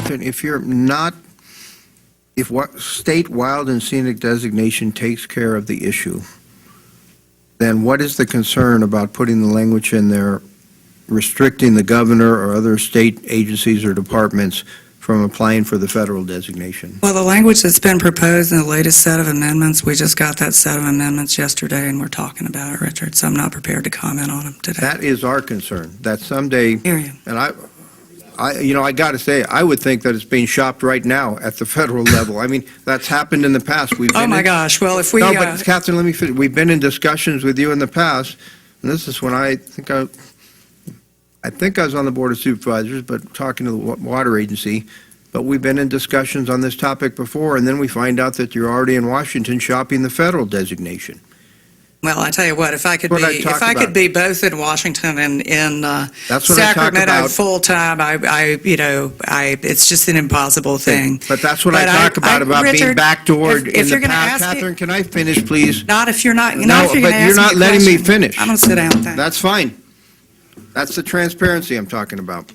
Catherine, if what state wild and scenic designation takes care of the issue, then what is the concern about putting the language in there restricting the governor or other state agencies or departments from applying for the federal designation? Well, the language that's been proposed in the latest set of amendments, we just got that set of amendments yesterday, and we're talking about it, Richard, so I'm not prepared to comment on them today. That is our concern, that someday, Hear you. and I got to say, I would think that it's being shopped right now at the federal level. I mean, that's happened in the past. Oh, my gosh, well, if we... No, but Catherine, let me finish. We've been in discussions with you in the past, and this is when I think I was on the Board of Supervisors, but talking to the water agency, but we've been in discussions on this topic before, and then we find out that you're already in Washington shopping the federal designation. Well, I tell you what, if I could be both in Washington and in That's what I talk Sacramento about. full time, it's just an impossible thing. But that's what I talk about Richard, being backdoored if in you're the gonna past. ask me- Catherine, can I finish, please? Not if you're not. No, Not if you're but gonna you're ask not me a letting me question. finish. I'm gonna sit down. Thanks. That's fine. That's the transparency I'm talking about.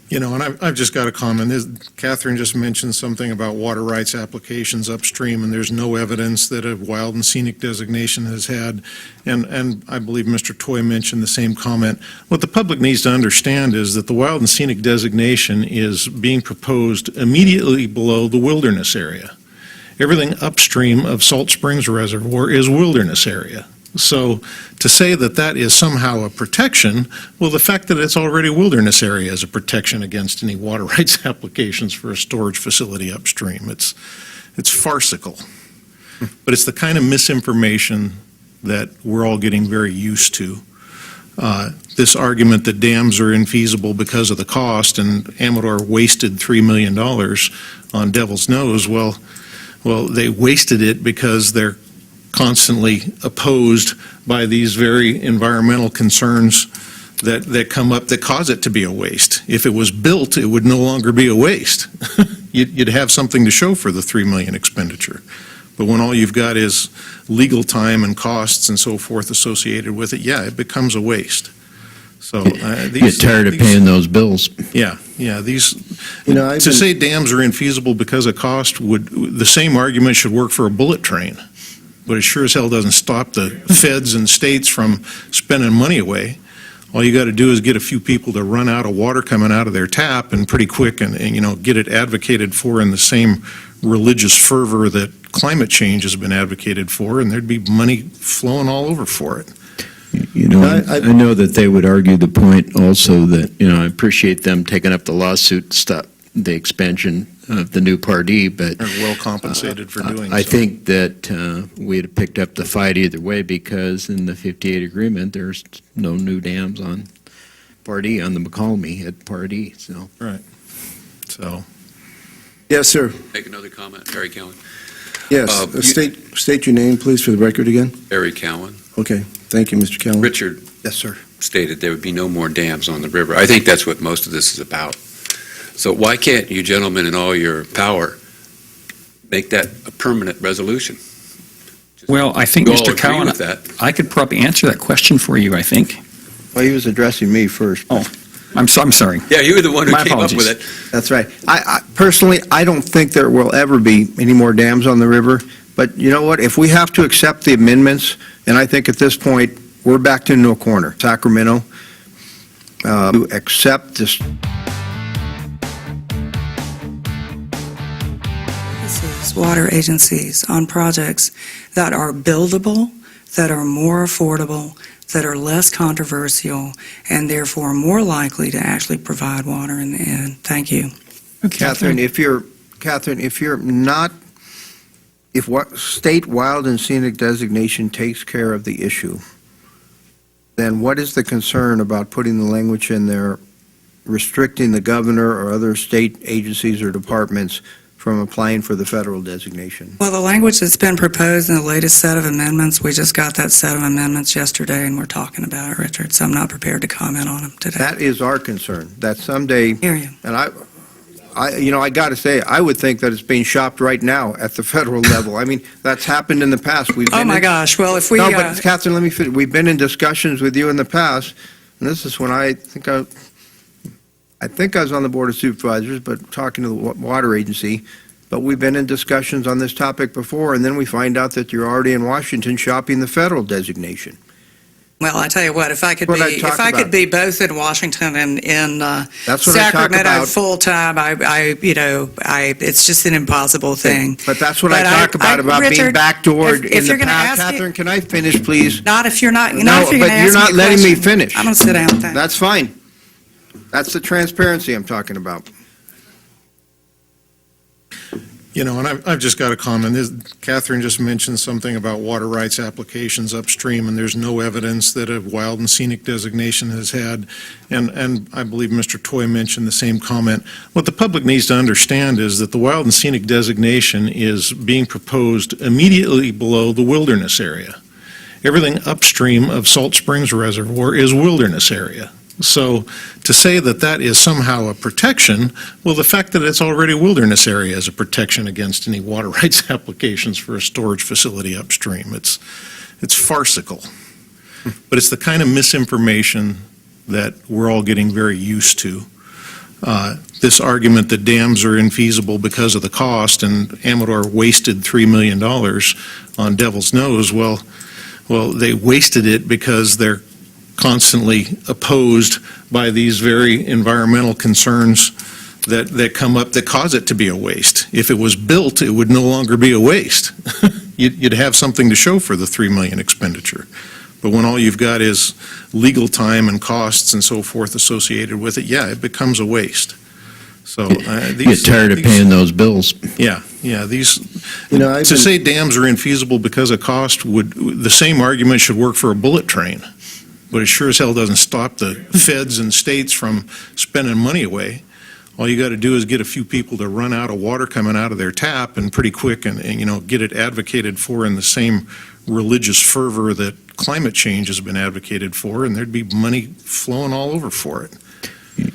You know, and I've just got a comment. Catherine just mentioned something about water rights applications upstream, and there's no evidence that a wild and scenic designation has had. And I believe Mr. Toy mentioned the same comment. What the public needs to understand is that the wild and scenic designation is being proposed immediately below the wilderness area. Everything upstream of Salt Springs Reservoir is wilderness area. So to say that that is somehow a protection, well, the fact that it's already wilderness area is a protection against any water rights applications for a storage facility upstream. It's farcical. But it's the kind of misinformation that we're all getting very used to. This argument that dams are infeasible because of the cost and Amador wasted $3 million on Devil's Nose, well, they wasted it because they're constantly opposed by these very environmental concerns that come up that cause it to be a waste. If it was built, it would no longer be a waste. You'd have something to show for the $3 million expenditure. But when all you've got is legal time and costs and so forth associated with it, yeah, it becomes a waste. So get tired of paying those bills. Yeah, to say dams are infeasible because of cost the same argument should work for a bullet train. But it sure as hell doesn't stop the feds and states from spending money away. All you got to do is get a few people to run out of water coming out of their tap and pretty quick and get it advocated for in the same religious fervor that climate change has been advocated for, and there'd be money flowing all over for it. You know, I know that they would argue the point also that, I appreciate them taking up the lawsuit to stop the expansion of the new Pardee, but They're well compensated for doing so. I think that we'd have picked up the fight either way because in the 58 agreement, there's no new dams on Pardee, on the McCalmy at Pardee, so. Right. So. Yes, sir. Make another comment. Barry Cowan. Yes. State your name, please, for the record again. Barry Cowan. Okay. Thank you, Mr. Callen. Richard Yes, sir. stated there would be no more dams on the river. I think that's what most of this is about. So why can't you gentlemen in all your power make that a permanent resolution? Well, I think, You all Mr. agree Cowan, with that. I could probably answer that question for you, I think. Well, he was addressing me first. Oh, I'm sorry. Yeah, you were the one who My came apologies. up with it. That's right. I personally, I don't think there will ever be any more dams on the river. But you know what? If we have to accept the amendments, and I think at this point, we're backed into a corner. Sacramento, to accept this. This is water agencies on projects that are buildable, that are more affordable, that are less controversial, and therefore more likely to actually provide water in the end. Thank you. Catherine, if what state wild and scenic designation takes care of the issue, then what is the concern about putting the language in there restricting the governor or other state agencies or departments from applying for the federal designation? Well, the language that's been proposed in the latest set of amendments, we just got that set of amendments yesterday, and we're talking about it, Richard, so I'm not prepared to comment on them today. That is our concern, that someday, Hear you. and I got to say, I would think that it's being shopped right now at the federal level. I mean, that's happened in the past. Oh, my gosh, well, if we... No, but Catherine, let me finish. We've been in discussions with you in the past, and this is when I think I think I was on the Board of Supervisors, but talking to the water agency, but we've been in discussions on this topic before, and then we find out that you're already in Washington shopping the federal designation. Well, I tell you what, if I could What I be, talk if I about. could be both in Washington and in That's what I talk Sacramento about. full-time, it's just an impossible thing. But that's what I But talk about being Richard, backdoored if in the you're gonna past. ask me- Catherine, can I finish, please? Not if you're not, No, not if you're but going to you're ask me not a letting me question. finish. I'm going to sit down with that. That's fine. That's the transparency I'm talking about. You know, and I've just got a comment. Catherine just mentioned something about water rights applications upstream, and there's no evidence that a wild and scenic designation has had. And I believe Mr. Toy mentioned the same comment. What the public needs to understand is that the wild and scenic designation is being proposed immediately below the wilderness area. Everything upstream of Salt Springs Reservoir is wilderness area. So to say that that is somehow a protection, well, the fact that it's already wilderness area is a protection against any water rights applications for a storage facility upstream. It's farcical. But it's the kind of misinformation that we're all getting very used to. This argument that dams are infeasible because of the cost and Amador wasted $3 million on Devil's Nose, well, they wasted it because they're constantly opposed by these very environmental concerns that come up that cause it to be a waste. If it was built, it would no longer be a waste. You'd have something to show for the $3 million expenditure. But when all you've got is legal time and costs and so forth associated with it, yeah, it becomes a waste. So Get tired of paying those bills. Yeah, these, You know, I've to been- say dams are infeasible because of cost the same argument should work for a bullet train. But it sure as hell doesn't stop the feds and states from spending money away. All you got to do is get a few people to run out of water coming out of their tap and pretty quick and get it advocated for in the same religious fervor that climate change has been advocated for, and there'd be money flowing all over for it.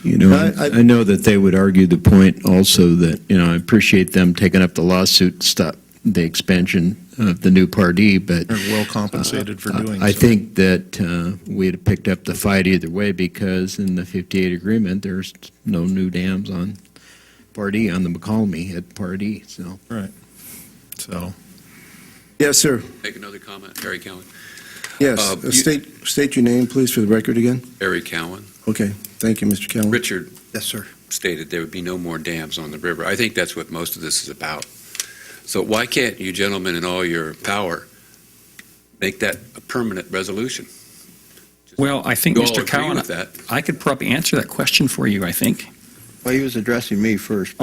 You know, I- I know that they would argue the point also that, I appreciate them taking up the lawsuit to stop the expansion of the new Pardee, but They're well compensated for doing so. I think that we'd have picked up the fight either way because in the 58 agreement, there's no new dams on Pardee, on the McCalmy at Pardee, so. So, Yes, sir. Make another comment, Harry Cowan. Yes. You- State your name, please, for the record again. Harry Cowan. Okay. Thank you, Mr. Callen. Richard Yes, sir. stated there would be no more dams on the river. I think that's what most of this is about. So why can't you gentlemen in all your power make that a permanent resolution? Well, I think, You all Mr. agree Cowan, with that? I could probably answer that question for you, I think. Well, he was addressing me first.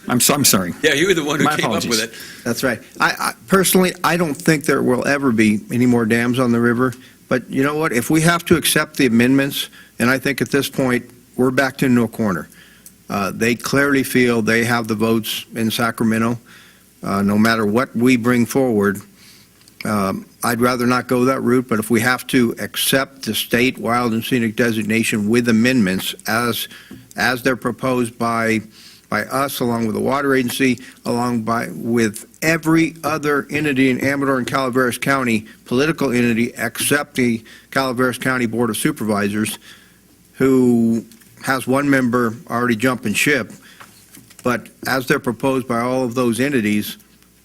I'm sorry. Yeah, you were the one who My came up apologies. with it. That's right. Personally, I don't think there will ever be any more dams on the river. But you know what? If we have to accept the amendments, and I think at this point, we're backed into a corner. They clearly feel they have the votes in Sacramento. No matter what we bring forward, I'd rather not go that route, but if we have to accept the state wild and scenic designation with amendments as they're proposed by us, along with the water agency, with every other entity in Amador and Calaveras County, political entity, except the Calaveras County Board of Supervisors, who has one member already jumping ship, but as they're proposed by all of those entities,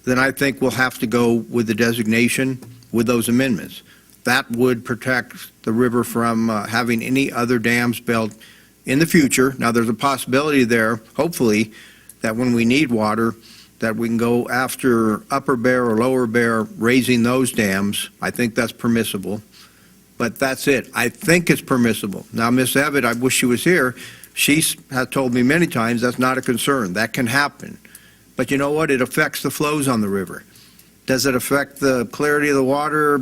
then I think we'll have to go with the designation with those amendments. That would protect the river from having any other dams built in the future. Now, there's a possibility there, hopefully, that when we need water, that we can go after Upper Bear or Lower Bear, raising those dams. I think that's permissible. But that's it. I think it's permissible. Now, Ms. Abbott, I wish she was here. She has told me many times that's not a concern. That can happen. But you know what? It affects the flows on the river. Does it affect the clarity of the water?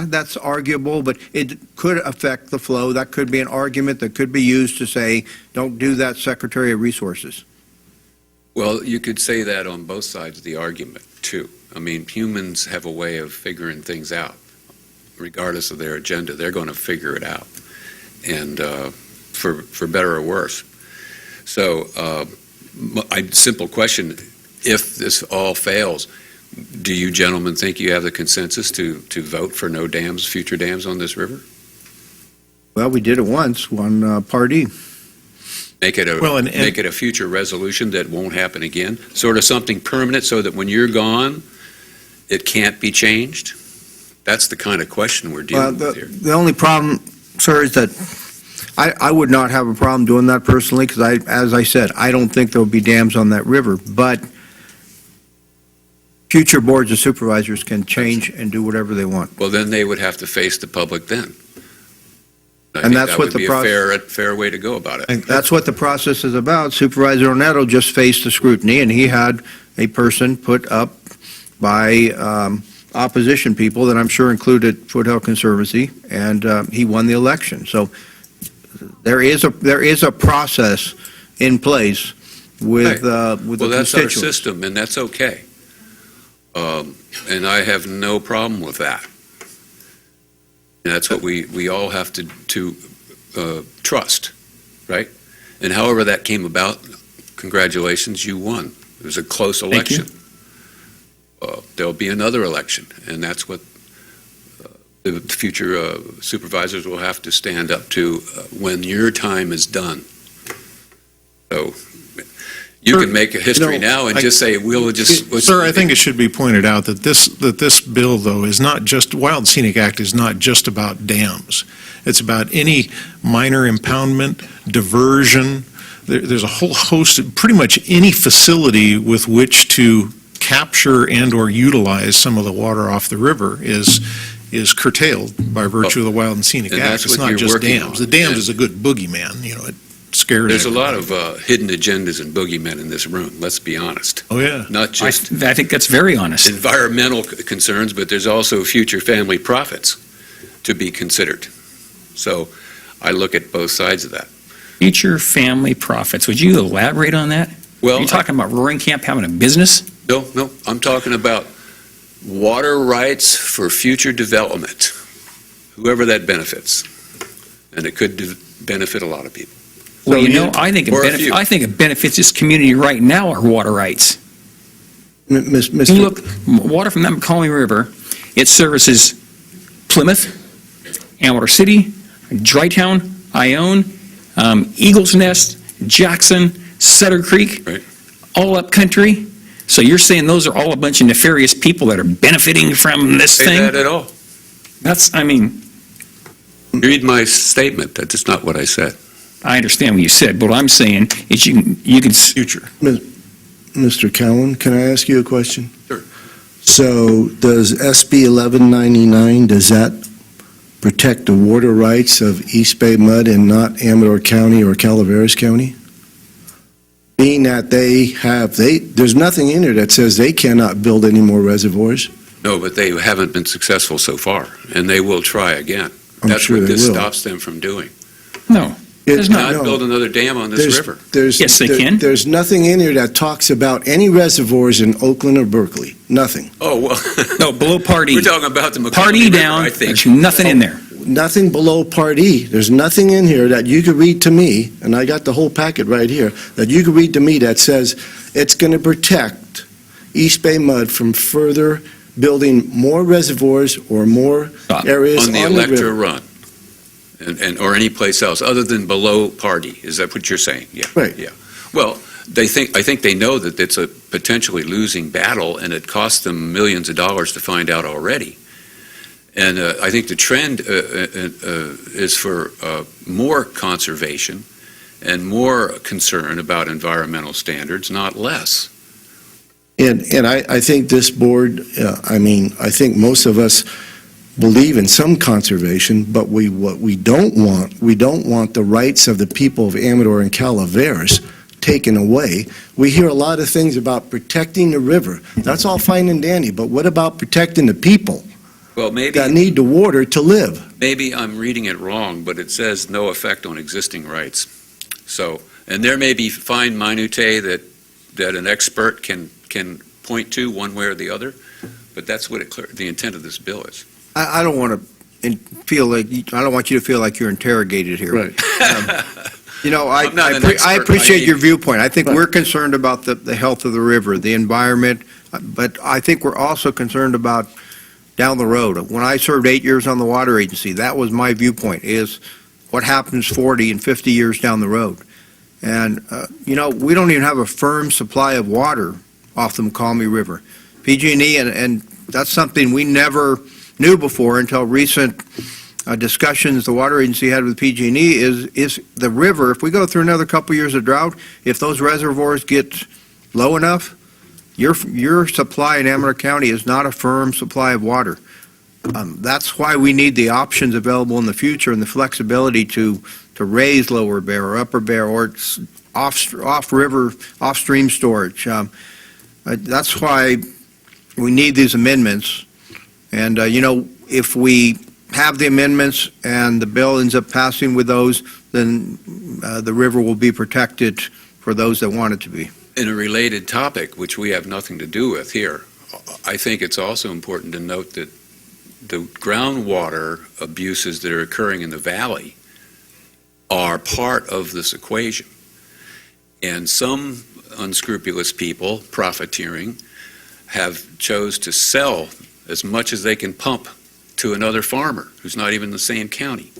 That's arguable, but it could affect the flow. That could be an argument that could be used to say, don't do that, Secretary of Resources. Well, you could say that on both sides of the argument, too. I mean, humans have a way of figuring things out. Regardless of their agenda, they're going to figure it out, and for better or worse. So, simple question, if this all fails, do you gentlemen think you have the consensus to vote for no dams, future dams on this river? Well, we did it once, on Pardee. Make it Well, and- a future resolution that won't happen again, sort of something permanent so that when you're gone, it can't be changed? That's the kind of question we're dealing with here. The only problem, sir, is that I would not have a problem doing that personally, because as I said, I don't think there'll be dams on that river, but future boards of supervisors can change and do whatever they want. Well, then they would have to face the public then. I And think that's that what would the be a fair way to go about it. That's what the process is about. Supervisor Onetto just faced the scrutiny, and he had a person put up by opposition people that I'm sure included Foothill Conservancy, and he won the election. So there is a process in place with the Well, that's our constituents. system, and that's okay. And I have no problem with that. And that's what we all have to trust, right? And however that came about, congratulations, you won. It was a close Thank you. election. There'll be another election, and that's what the future supervisors will have to stand up to when your time is done. So you can make a history now and just say, we'll just... Sir, I think it should be pointed out that this bill, though, is not just, Wild and Scenic Act is not just about dams. It's about any minor impoundment, diversion. There's a whole host of, pretty much any facility with which to capture and/or utilize some of the water off the river is curtailed by virtue of the Wild and Scenic And Act. that's It's what not you're just working dams. on. The dams And- is a good boogeyman, it scares There's a lot everybody. of hidden agendas and boogeymen in this room, let's be honest. Oh, yeah. Not just I think that's very honest. environmental concerns, but there's also future family profits to be considered. So I look at both sides of that. Future family profits. Would you elaborate on that? Are Well, you talking about Roaring Camp having a business? no, I'm talking about water rights for future development, whoever that benefits. And it could benefit a lot of people. Well, I think Or a few. it benefits this community right now, our water rights. You Mr. look, water from that McCollum River, it services Plymouth, Amador City, Drytown, Ione, Eagles Nest, Jackson, Sutter Creek, Right. all up country. So you're saying those are all a bunch of nefarious people that are benefiting from this Say thing? that at all. Read my statement, that's not what I said. I understand what you said, but what I'm saying is you can Future. Mr. Cowan, can I ask you a question? Sure. So does SB 1199, does that protect the water rights of East Bay Mud and not Amador County or Calaveras County? Being that there's nothing in there that says they cannot build any more reservoirs. No, but they haven't been successful so far, and they will try again. I'm That's sure what they this will. stops them from doing. no. There's not. Not build another dam on this river. Yes, they can. There's nothing in here that talks about any reservoirs in Oakland or Berkeley. Nothing. Oh, well, No, below Part E. we're talking about the Part McCollum E River, down, I think. there's nothing in there. Nothing below Part E. There's nothing in here that you could read to me, and I got the whole packet right here, that you could read to me that says it's going to protect East Bay Mud from further building more reservoirs or more Stop. areas On the on the Electra river. run, or any place else, other than below Party, is that what you're saying? Yeah. Right. Yeah. Well, I think they know that it's a potentially losing battle, and it costs them millions of dollars to find out already. And I think the trend is for more conservation and more concern about environmental standards, not less. And I think this board, I think most of us believe in some conservation, but what we don't want the rights of the people of Amador and Calaveras taken away. We hear a lot of things about protecting the river. That's all fine and dandy, but what about protecting the people Well, that need the water to live? maybe I'm reading it wrong, but it says no effect on existing rights. So, and there may be fine minutiae that an expert can point to one way or the other, but that's what the intent of this bill is. I don't want to feel like, I don't want you to feel like you're interrogated here. Right. I'm not an I expert, appreciate I- your viewpoint. I think Right. we're concerned about the health of the river, the environment, but I think we're also concerned about down the road. When I served 8 years on the water agency, that was my viewpoint, is what happens 40 and 50 years down the road. And, we don't even have a firm supply of water off the McCalmy River. PG&E, and that's something we never knew before until recent discussions the water agency had with PG&E is the river, if we go through another couple years of drought, if those reservoirs get low enough, your supply in Amador County is not a firm supply of water. That's why we need the options available in the future and the flexibility to raise Lower Bear or Upper Bear or off-river, off-stream storage. That's why we need these amendments. And, if we have the amendments and the bill ends up passing with those, then the river will be protected for those that want it to be. In a related topic, which we have nothing to do with here, I think it's also important to note that the groundwater abuses that are occurring in the valley are part of this equation. And some unscrupulous people, profiteering, have chose to sell as much as they can pump to another farmer who's not even in the same county.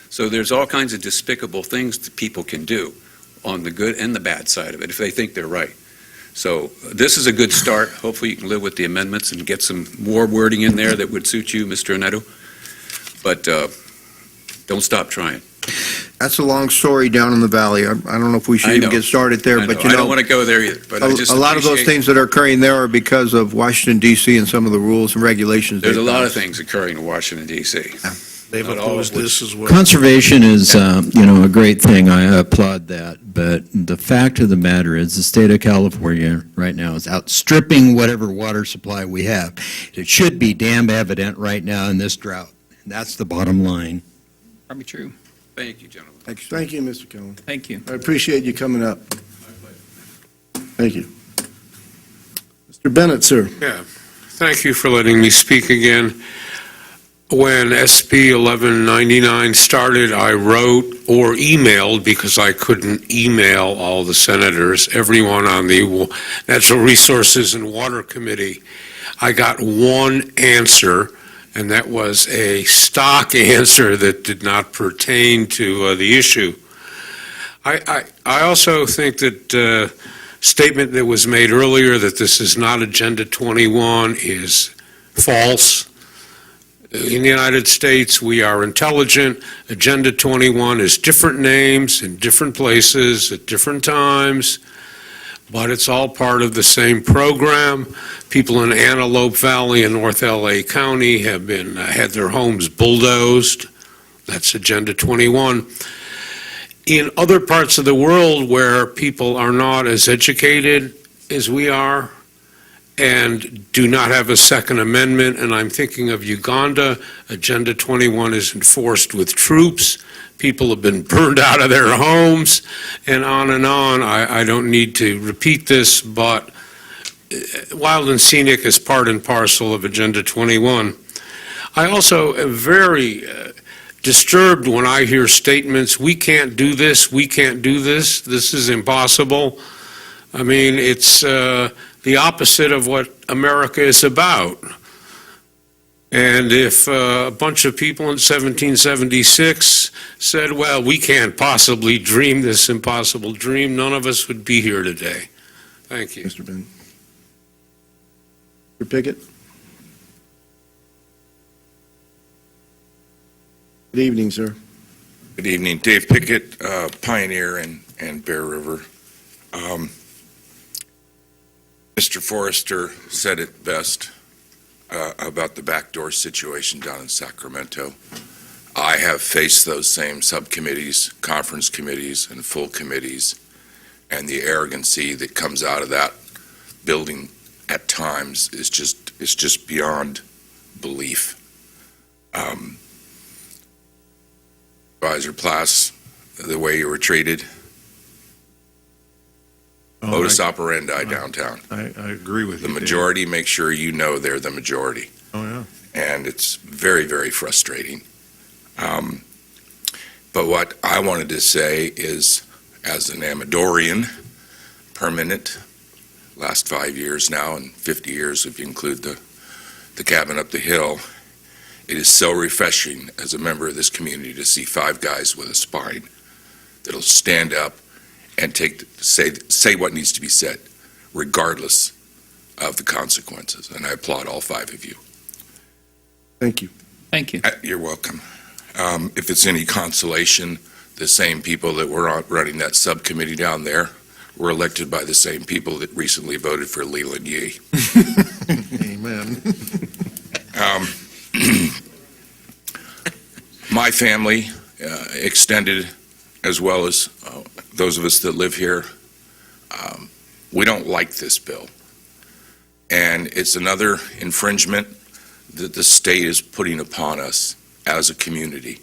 So there's all kinds of despicable things that people can do on the good and the bad side of it if they think they're right. So this is a good start. Hopefully you can live with the amendments and get some more wording in there that would suit you, Mr. Neto. But don't stop trying. That's a long story down in the valley. I don't know if we should I even know. get started there, but I don't want to go there either, but I just a lot of those appreciate- things that are occurring there are because of Washington DC and some of the rules and regulations. There's a they've lot of passed. things occurring in Washington DC. They've Not all of opposed which- this as well. Conservation is, a great thing. I applaud that. But the fact of the matter is the state of California right now is outstripping whatever water supply we have. It should be damn evident right now in this drought. That's the bottom line. Probably true. Thank you, gentlemen. Thank you, Mr. Cohen. Thank you. I appreciate you coming up. Thank you. Mr. Bennett, sir. Yeah, thank you for letting me speak again. When SB 1199 started, I wrote or emailed, because I couldn't email all the senators, everyone on the Natural Resources and Water Committee. I got one answer, and that was a stock answer that did not pertain to the issue. I also think that statement that was made earlier that this is not Agenda 21 is false. In the United States, we are intelligent. Agenda 21 is different names in different places at different times, but it's all part of the same program. People in Antelope Valley and North LA County have had their homes bulldozed. That's Agenda 21. In other parts of the world where people are not as educated as we are and do not have a Second Amendment, and I'm thinking of Uganda, Agenda 21 is enforced with troops. People have been burned out of their homes, and on and on. I don't need to repeat this, but Wild and Scenic is part and parcel of Agenda 21. I also am very disturbed when I hear statements, we can't do this, this is impossible. I mean, it's the opposite of what America is about. And if a bunch of people in 1776 said, well, we can't possibly dream this impossible dream, none of us would be here today. Thank you. Mr. Bennett. Mr. Pickett. Good evening, sir. Good evening. Dave Pickett, Pioneer and Bear River. Mr. Forrester said it best about the backdoor situation down in Sacramento. I have faced those same subcommittees, conference committees, and full committees, and the arrogancy that comes out of that building at times is just beyond belief. Supervisor Plass, the way you were treated, modus operandi downtown. I agree with The you, Dave. majority make sure you know they're the majority, Oh, yeah. and it's very, very frustrating. But what I wanted to say is, as an Amadorian, permanent, last 5 years now, and 50 years if you include the cabin up the hill, it is so refreshing as a member of this community to see 5 guys with a spine that'll stand up and say what needs to be said, regardless of the consequences. And I applaud all 5 of you. Thank you. Thank you. You're welcome. If it's any consolation, the same people that were running that subcommittee down there were elected by the same people that recently voted for Leland Yee. Amen. My family, extended, as well as those of us that live here, we don't like this bill. And it's another infringement that the state is putting upon us as a community,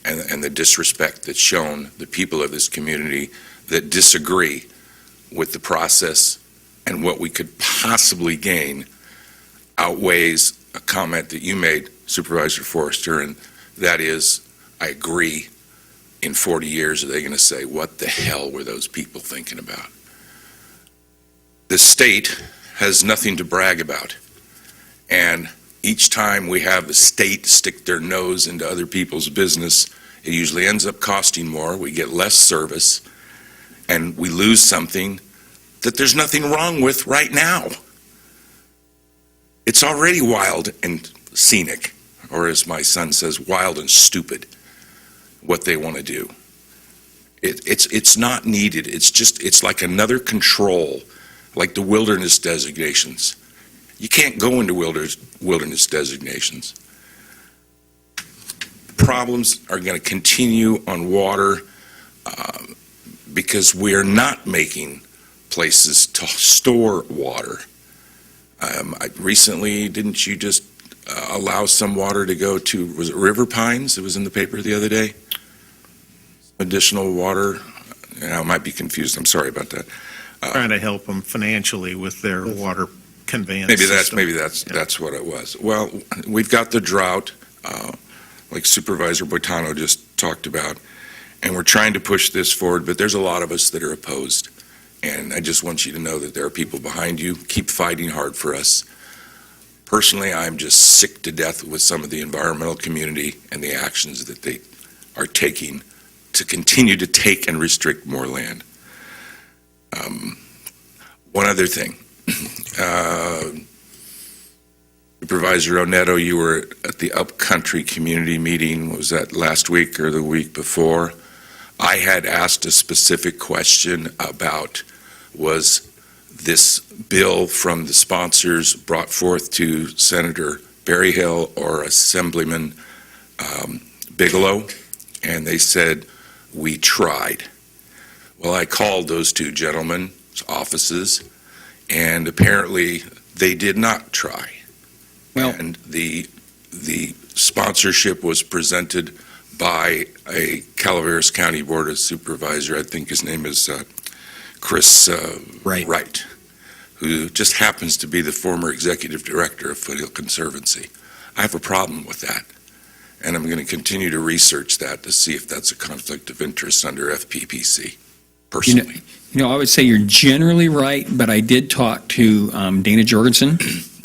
and the disrespect that's shown the people of this community that disagree with the process and what we could possibly gain outweighs a comment that you made, Supervisor Forrester, and that is, I agree, in 40 years, are they going to say, what the hell were those people thinking about? The state has nothing to brag about, and each time we have the state stick their nose into other people's business, it usually ends up costing more, we get less service, and we lose something that there's nothing wrong with right now. It's already wild and scenic, or as my son says, wild and stupid, what they want to do. It's not needed. It's like another control, like the wilderness designations. You can't go into wilderness designations. Problems are going to continue on water because we are not making places to store water. Recently, didn't you just allow some water to go to, was it River Pines? It was in the paper the other day. Additional water. I might be confused. I'm sorry about that. Trying to help them financially with their water conveyance Maybe system. that's what it was. Well, we've got the drought, like Supervisor Boitano just talked about, and we're trying to push this forward, but there's a lot of us that are opposed. And I just want you to know that there are people behind you. Keep fighting hard for us. Personally, I'm just sick to death with some of the environmental community and the actions that they are taking to continue to take and restrict more land. One other thing. Supervisor Oneto, you were at the Upcountry Community Meeting, was that last week or the week before? I had asked a specific question about, was this bill from the sponsors brought forth to Senator Berryhill or Assemblyman Bigelow? And they said, we tried. Well, I called those two gentlemen's offices, and apparently they did not try. Well, And the sponsorship was presented by a Calaveras County Board of Supervisor, I think his name is Chris Wright, who just happens to be the former executive director of Foothill Conservancy. I have a problem with that, and I'm going to continue to research that to see if that's a conflict of interest under FPPC, personally. I would say you're generally right, but I did talk to Dana Jorgensen,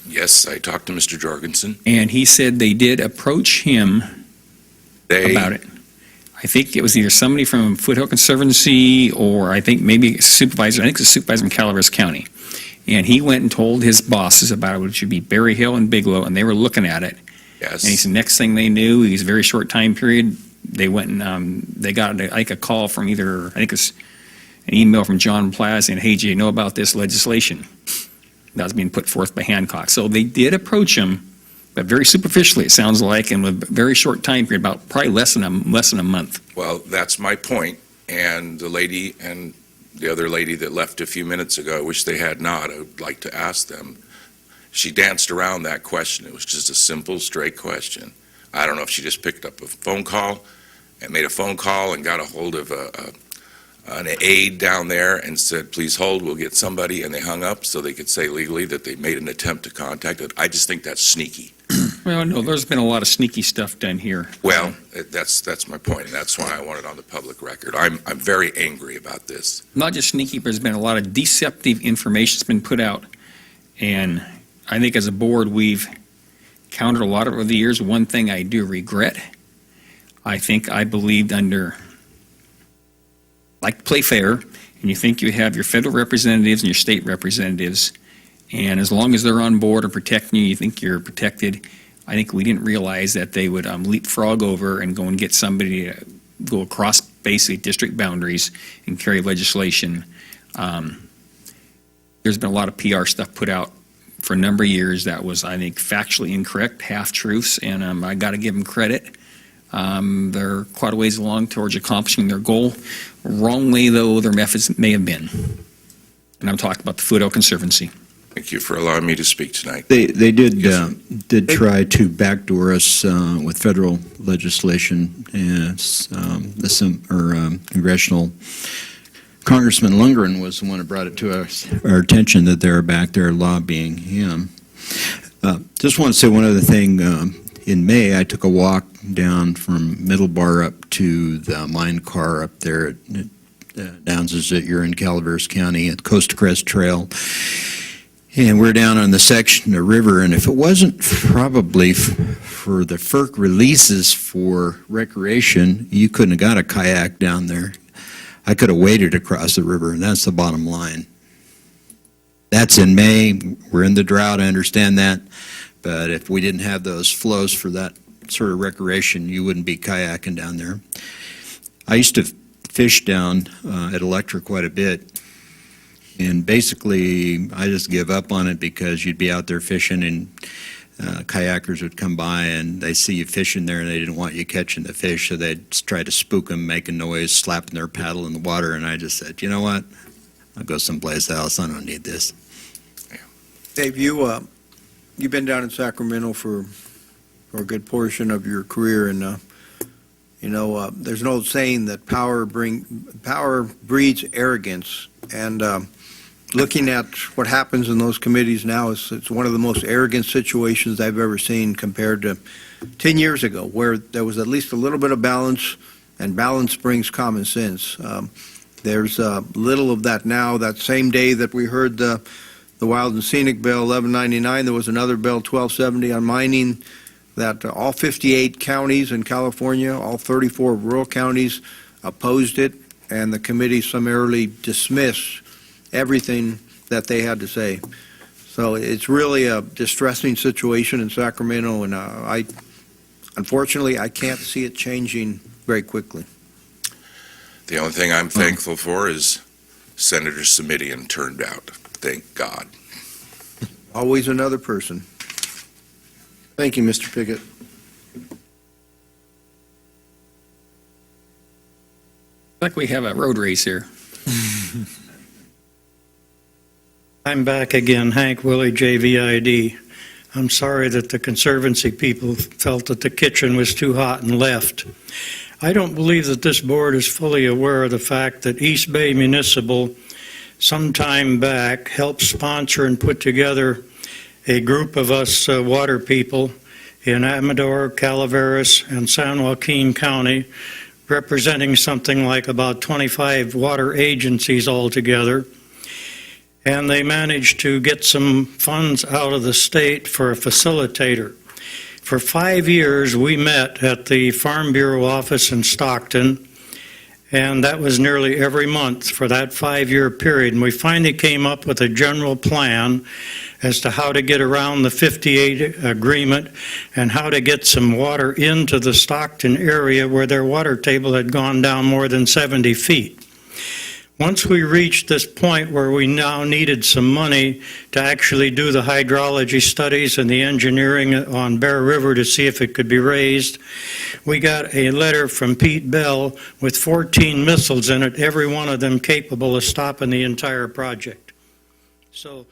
Yes, I talked to Mr. Jorgensen. and he said they did approach him about it. I think it was either somebody from Foothill Conservancy or I think maybe a supervisor, I think it was a supervisor from Calaveras County. And he went and told his bosses about it, which would be Berryhill and Bigelow, and they were looking at it. Yes. And he said next thing they knew, it was a very short time period, they went and they got like a call from either, I think it was an email from John Platt saying, hey, do you know about this legislation that was being put forth by Hancock? So they did approach him, but very superficially, it sounds like, and with a very short time period, about probably less than a month. Well, that's my point. And the lady and the other lady that left a few minutes ago, I wish they had not. I would like to ask them. She danced around that question. It was just a simple, straight question. I don't know if she just picked up a phone call and made a phone call and got a hold of an aide down there and said, please hold, we'll get somebody, and they hung up so they could say legally that they made an attempt to contact it. I just think that's sneaky. Well, no, there's been a lot of sneaky stuff done here. Well, that's my point, and that's why I want it on the public record. I'm very angry about this. Not just sneaky, but there's been a lot of deceptive information that's been put out. And I think as a board, we've countered a lot over the years. One thing I do regret, I think I believed under, like to play fair, and you think you have your federal representatives and your state representatives, and as long as they're on board and protecting you, you think you're protected. I think we didn't realize that they would leapfrog over and go and get somebody to go across basically district boundaries and carry legislation. There's been a lot of PR stuff put out for a number of years that was, I think, factually incorrect, half-truths, and I got to give them credit. They're quite a ways along towards accomplishing their goal. Wrongly, though, their methods may have been. And I'm talking about the Food Oil Conservancy. Thank you for allowing me to speak tonight. They did Yes, did try to backdoor us with federal legislation, and congressional Congressman Lundgren was the one who brought it to our attention that they were back there lobbying him. Just want to say one other thing. In May, I took a walk down from Middlebar up to the mine car up there at Downs that you're in Calaveras County at Coast to Crest Trail. And we're down on the section of river, and if it wasn't probably for the FERC releases for recreation, you couldn't have got a kayak down there. I could have waded across the river, and that's the bottom line. That's in May. We're in the drought, I understand that. But if we didn't have those flows for that sort of recreation, you wouldn't be kayaking down there. I used to fish down at Electra quite a bit. And basically, I just give up on it because you'd be out there fishing and kayakers would come by and they see you fishing there and they didn't want you catching the fish, so they'd try to spook them, making noise, slapping their paddle in the water. And I just said, you know what? I'll go someplace else. I don't need this. Dave, you've been down in Sacramento for a good portion of your career, and there's an old saying that power breeds arrogance, and looking at what happens in those committees now, it's one of the most arrogant situations I've ever seen compared to 10 years ago, where there was at least a little bit of balance, and balance brings common sense. There's little of that now. That same day that we heard the Wild and Scenic Bill 1199, there was another bill 1270 on mining that all 58 counties in California, all 34 rural counties opposed it, and the committee summarily dismissed everything that they had to say. So it's really a distressing situation in Sacramento, and unfortunately, I can't see it changing very quickly. The only thing I'm thankful for is Senator Simidian turned out. Thank God. Always another person. Thank you, Mr. Pickett. Like we have a road race here. I'm back again, Hank Willie, JVID. I'm sorry that the Conservancy people felt that the kitchen was too hot and left. I don't believe that this board is fully aware of the fact that East Bay Municipal some time back helped sponsor and put together a group of us water people in Amador, Calaveras, and San Joaquin County, representing something like about 25 water agencies altogether. And they managed to get some funds out of the state for a facilitator. For 5 years, we met at the Farm Bureau office in Stockton, and that was nearly every month for that 5-year period. And we finally came up with a general plan as to how to get around the 58 agreement and how to get some water into the Stockton area where their water table had gone down more than 70 feet. Once we reached this point where we now needed some money to actually do the hydrology studies and the engineering on Bear River to see if it could be raised, we got a letter from Pete Bell with 14 missiles in it, every one of them capable of stopping the entire project. So